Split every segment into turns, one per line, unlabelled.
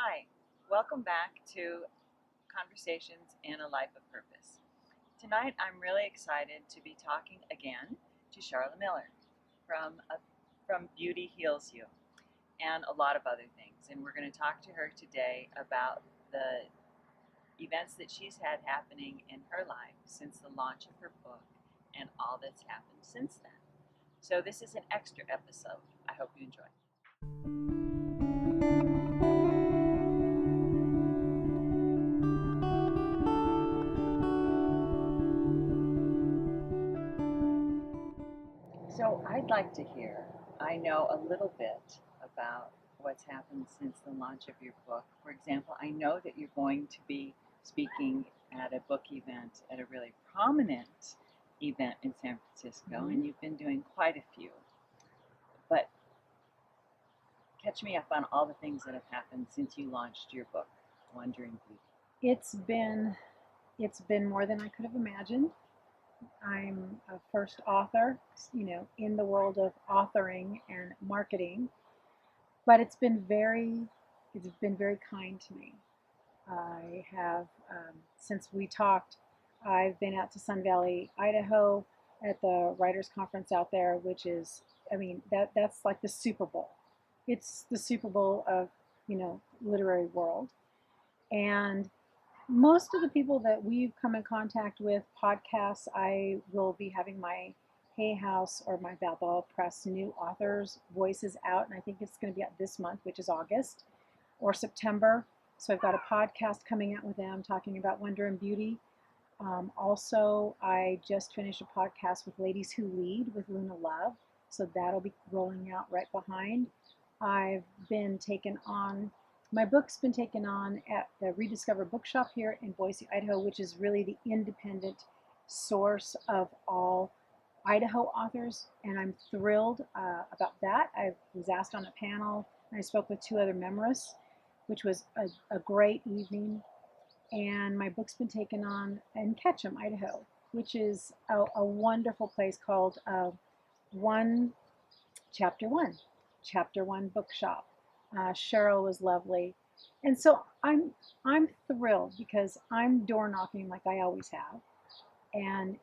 Hi, welcome back to Conversations in a Life of Purpose. Tonight I'm really excited to be talking again to Charla Miller from Beauty Heals You and a lot of other things. And we're going to talk to her today about the events that she's had happening in her life since the launch of her book and all that's happened since then. So this is an extra episode. I hope you enjoy. So I'd like to hear, I know a little bit about what's happened since the launch of your book. For example, I know that you're going to be speaking at a book event, at a really prominent event in San Francisco, and you've been doing quite a few. But catch me up on all the things that have happened since you launched your book, Wandering Beauty.
It's been more than I could have imagined. I'm a first author, in the world of authoring and marketing, but it's been very kind to me. I have, since we talked, I've been out to Sun Valley, Idaho, at the writers' conference out there, which is, that's like the Super Bowl. It's the Super Bowl of, literary world, and most of the people that we've come in contact with, podcasts, I will be having my Hay House or my Balboa Press new authors' voices out, and I think it's going to be out this month, which is August or September. So I've got a podcast coming out with them talking about wonder and beauty. Also, I just finished a podcast with Ladies Who Lead with Luna Love, so that'll be rolling out right behind. I've been taken on My book's been taken on at the Rediscover Bookshop here in Boise, Idaho, which is really the independent source of all Idaho authors, and I'm thrilled about that. I was asked on a panel, and I spoke with two other memorists, which was a great evening. And my book's been taken on in Ketchum, Idaho, which is a wonderful place called Chapter One Bookshop. Cheryl was lovely, and so I'm thrilled because I'm door knocking like I always have, and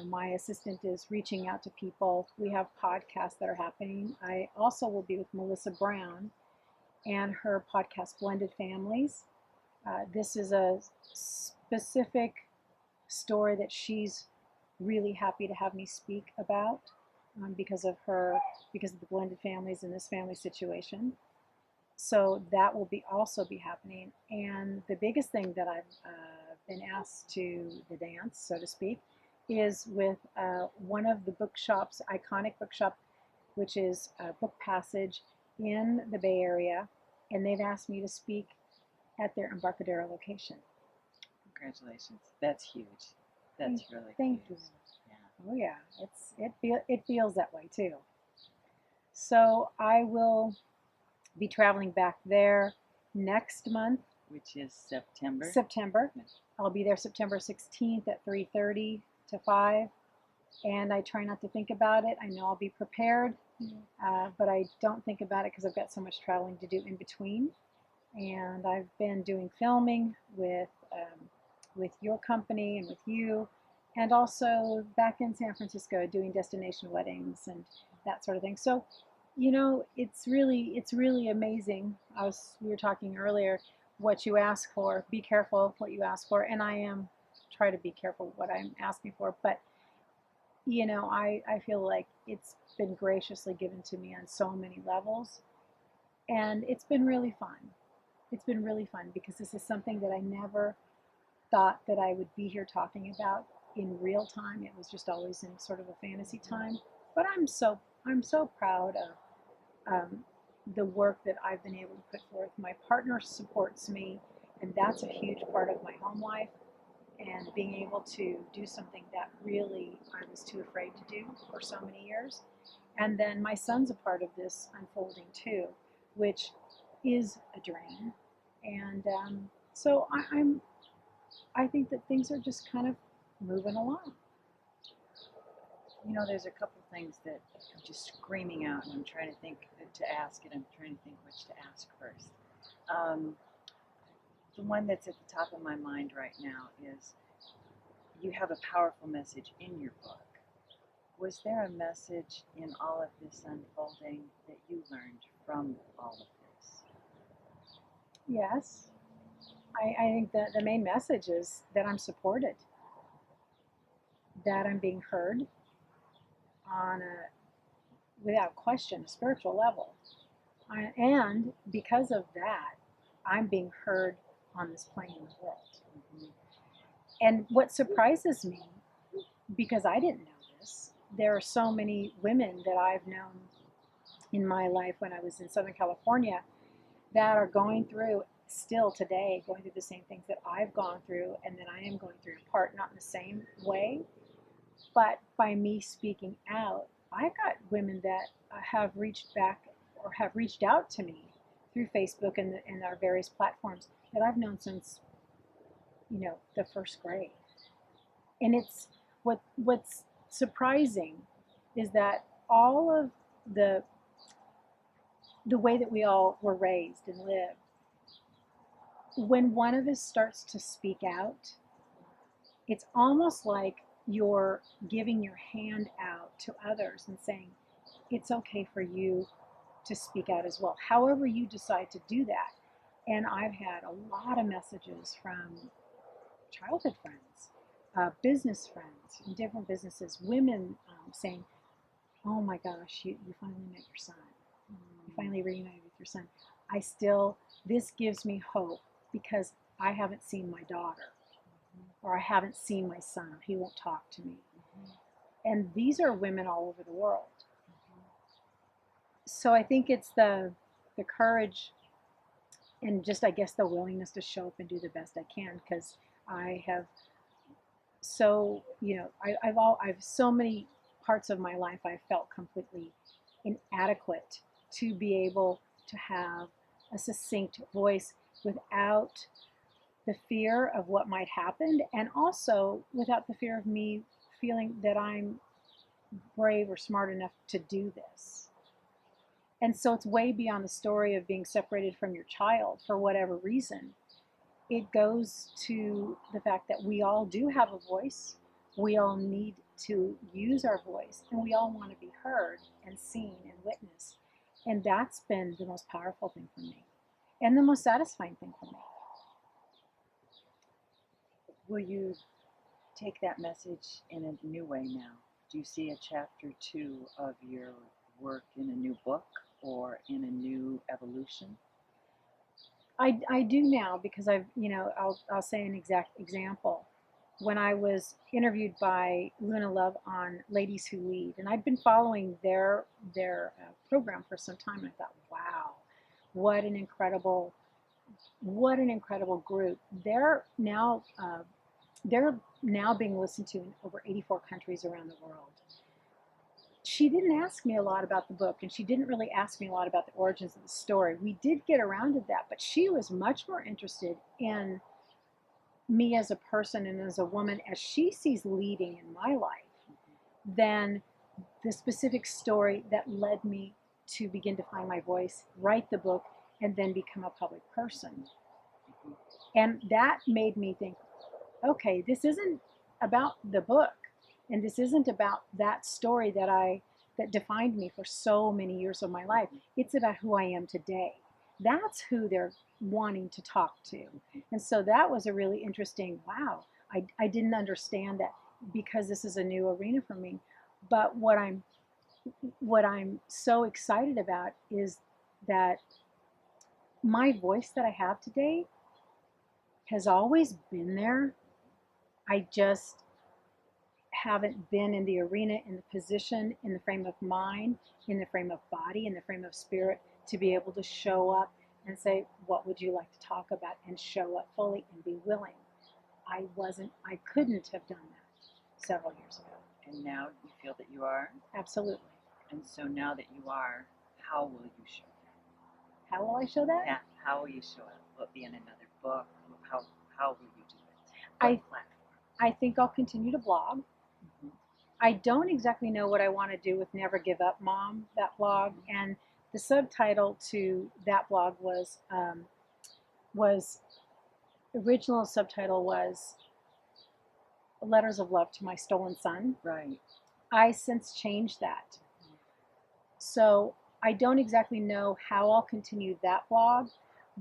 my assistant is reaching out to people. We have podcasts that are happening. I also will be with Melissa Brown and her podcast Blended Families. This is a specific story that she's really happy to have me speak about because of the blended families in this family situation. So that will also be happening. And the biggest thing that I've been asked to the dance, so to speak, is with one of the bookshops, iconic bookshop, which is Book Passage in the Bay Area. And they've asked me to speak at their Embarcadero location.
Congratulations. That's huge. That's really
Thank
huge.
You. Yeah. Oh yeah, it feels that way too. So I will be traveling back there next month,
which is September.
I'll be there September 16th at 3:30 to 5, and I try not to think about it. I know I'll be prepared, but I don't think about it because I've got so much traveling to do in between. And I've been doing filming with your company and with you, and also back in San Francisco doing destination weddings and that sort of thing. So it's really amazing. We were talking earlier, what you ask for, be careful what you ask for, and I try to be careful what I'm asking for, but I feel like it's been graciously given to me on so many levels, and it's been really fun. It's been really fun because this is something that I never thought that I would be here talking about in real time. It was just always in sort of a fantasy time, but I'm so proud of the work that I've been able to put forth. My partner supports me, and that's a huge part of my home life, and being able to do something that really I was too afraid to do for so many years. And then my son's a part of this unfolding too, which is a drain. And so I think that things are just kind of moving along.
There's a couple things that I'm just screaming out, and I'm trying to think to ask, and I'm trying to think which to ask first. The one that's at the top of my mind right now is you have a powerful message in your book. Was there a message in all of this unfolding that you learned from all of this?
Yes. I think that the main message is that I'm supported, that I'm being heard on a, without question, a spiritual level. And because of that, I'm being heard on this plane in the world.
Mm-hmm.
And what surprises me, because I didn't know this, there are so many women that I've known in my life when I was in Southern California that are going through, still today, going through the same things that I've gone through and that I am going through, in part not in the same way, but by me speaking out, I've got women that have reached back or have reached out to me through Facebook and our various platforms that I've known since, the first grade. And it's what's surprising is that all of the way that we all were raised and lived, when one of us starts to speak out, it's almost like you're giving your hand out to others and saying, it's okay for you to speak out as well, however you decide to do that. And I've had a lot of messages from childhood friends, business friends in different businesses, women saying, oh my gosh, you finally met your son. You finally reunited with your son. This gives me hope because I haven't seen my daughter, or I haven't seen my son, or he won't talk to me. And these are women all over the world. So I think it's the courage and just, I guess, the willingness to show up and do the best I can, because I have I've so many parts of my life I felt completely inadequate to be able to have a succinct voice without the fear of what might happen, and also without the fear of me feeling that I'm brave or smart enough to do this. And so it's way beyond the story of being separated from your child for whatever reason. It goes to the fact that we all do have a voice. We all need to use our voice, and we all want to be heard and seen and witnessed. And that's been the most powerful thing for me, and the most satisfying thing for me.
Will you take that message in a new way now? Do you see a chapter 2 of your work in a new book or in a new evolution?
I do now, because I'll say an exact example. When I was interviewed by Luna Love on Ladies Who Lead, and I'd been following their program for some time, and I thought, wow, what an incredible group. They're now being listened to in over 84 countries around the world. She didn't ask me a lot about the book, and she didn't really ask me a lot about the origins of the story. We did get around to that, but she was much more interested in me as a person and as a woman, as she sees leading in my life, than the specific story that led me to begin to find my voice, write the book, and then become a public person. And that made me think, okay, this isn't about the book, and this isn't about that story that defined me for so many years of my life. It's about who I am today. That's who they're wanting to talk to. And so that was a really interesting, wow, I didn't understand that, because this is a new arena for me. But what I'm so excited about is that my voice that I have today has always been there. I just haven't been in the arena, in the position, in the frame of mind, in the frame of body, in the frame of spirit, to be able to show up and say, what would you like to talk about, and show up fully and be willing. I couldn't have done that several years ago.
And now you feel that you are?
Absolutely.
And so now that you are, how will you show that?
How will I show that?
Yeah, how will you show it? Will it be in another book? How will you do it?
I
What platform?
I think I'll continue to blog.
Mhm.
I don't exactly know what I want to do with Never Give Up Mom, that blog. And the subtitle to that blog was was original subtitle was Letters of Love to My Stolen Son.
Right.
I since changed that. So I don't exactly know how I'll continue that blog,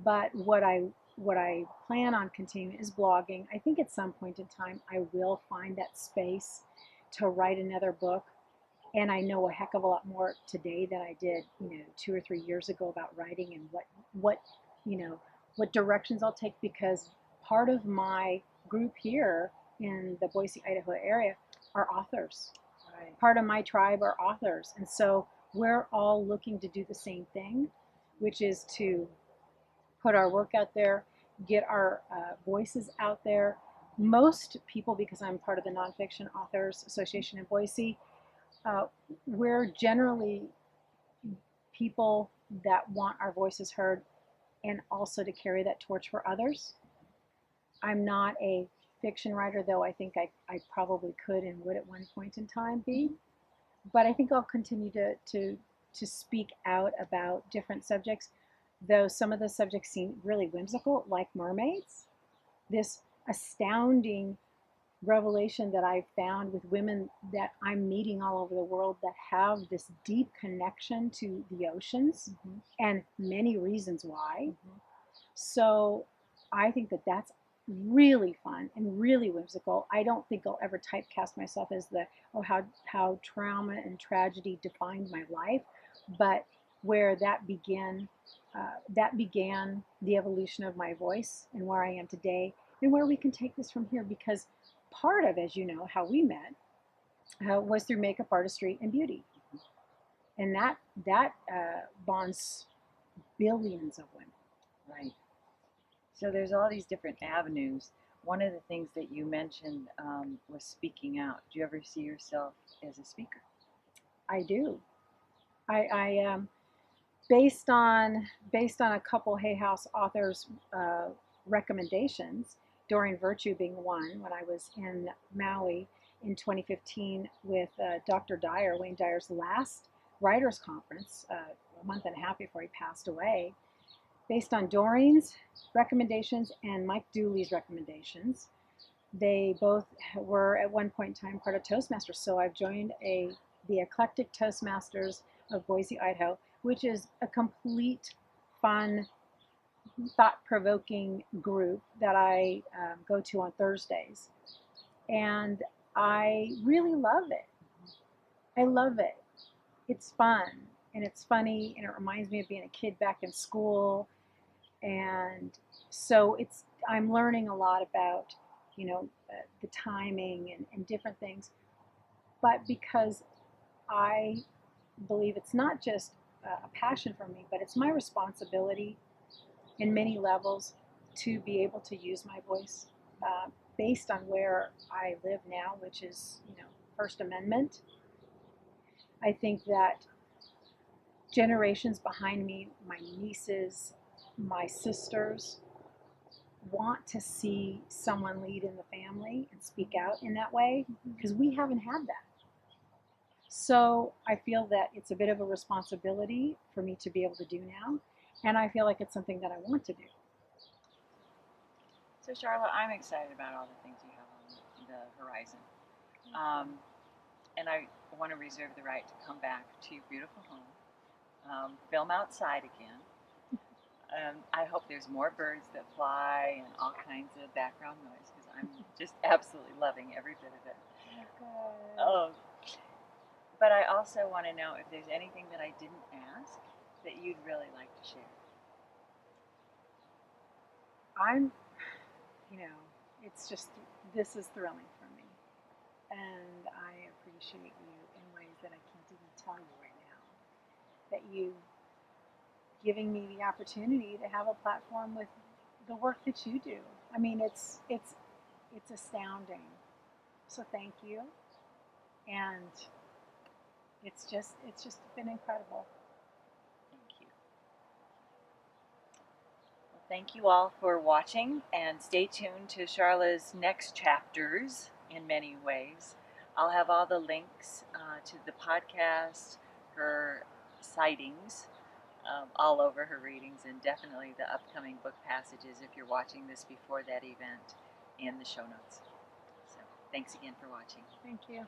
but what I plan on continuing is blogging. I think at some point in time I will find that space to write another book, and I know a heck of a lot more today than I did, 2 or 3 years ago about writing and what directions I'll take, because part of my group here in the Boise, Idaho area are authors.
Right.
Part of my tribe are authors, and so we're all looking to do the same thing, which is to put our work out there, get our voices out there. Most people, because I'm part of the Nonfiction Authors Association in Boise, we're generally people that want our voices heard and also to carry that torch for others. I'm not a fiction writer, though I think I probably could and would at one point in time be. But I think I'll continue to speak out about different subjects, though some of the subjects seem really whimsical, like mermaids. This astounding revelation that I've found with women that I'm meeting all over the world that have this deep connection to the oceans, and many reasons why. So I think that that's really fun and really whimsical. I don't think I'll ever typecast myself as how trauma and tragedy defined my life, but where that began the evolution of my voice and where I am today, and where we can take this from here. Because part of, as you know, how we met was through makeup artistry and beauty, and that bonds billions of women.
Right. So there's all these different avenues. One of the things that you mentioned was speaking out. Do you ever see yourself as a speaker?
I do. I based on a couple Hay House authors' recommendations, Dorian Virtue being one, when I was in Maui in 2015 with Dr. Dyer, Wayne Dyer's last writers conference, a month and a half before he passed away. Based on Doreen's recommendations and Mike Dooley's recommendations, they both were at one point in time part of Toastmasters. So I've joined the Eclectic Toastmasters of Boise, Idaho, which is a complete, fun, thought-provoking group that I go to on Thursdays. And I really love it. I love it. It's fun, and it's funny, and it reminds me of being a kid back in school. And so I'm learning a lot about, the timing and different things. But because I believe it's not just a passion for me, but it's my responsibility in many levels to be able to use my voice based on where I live now, which is, First Amendment. I think that generations behind me, my nieces, my sisters, want to see someone lead in the family and speak out in that way, because we haven't had that. So I feel that it's a bit of a responsibility for me to be able to do now, and I feel like it's something that I want to do.
So Charla, I'm excited about all the things you have on the horizon. And I want to reserve the right to come back to your beautiful home, film outside again. I hope there's more birds that fly and all kinds of background noise, because I'm just absolutely loving every bit of it. But I also want to know if there's anything that I didn't ask that you'd really like to share.
This is thrilling for me, and I appreciate you in ways that I can't even tell you right now. That you giving me the opportunity to have a platform with the work that you do. I mean, it's astounding. So thank you, and it's just been incredible.
Thank you. Well, thank you all for watching, and stay tuned to Charla's next chapters in many ways. I'll have all the links to the podcast, her sightings, all over her readings, and definitely the upcoming book passages if you're watching this before that event in the show notes. So thanks again for watching.
Thank you.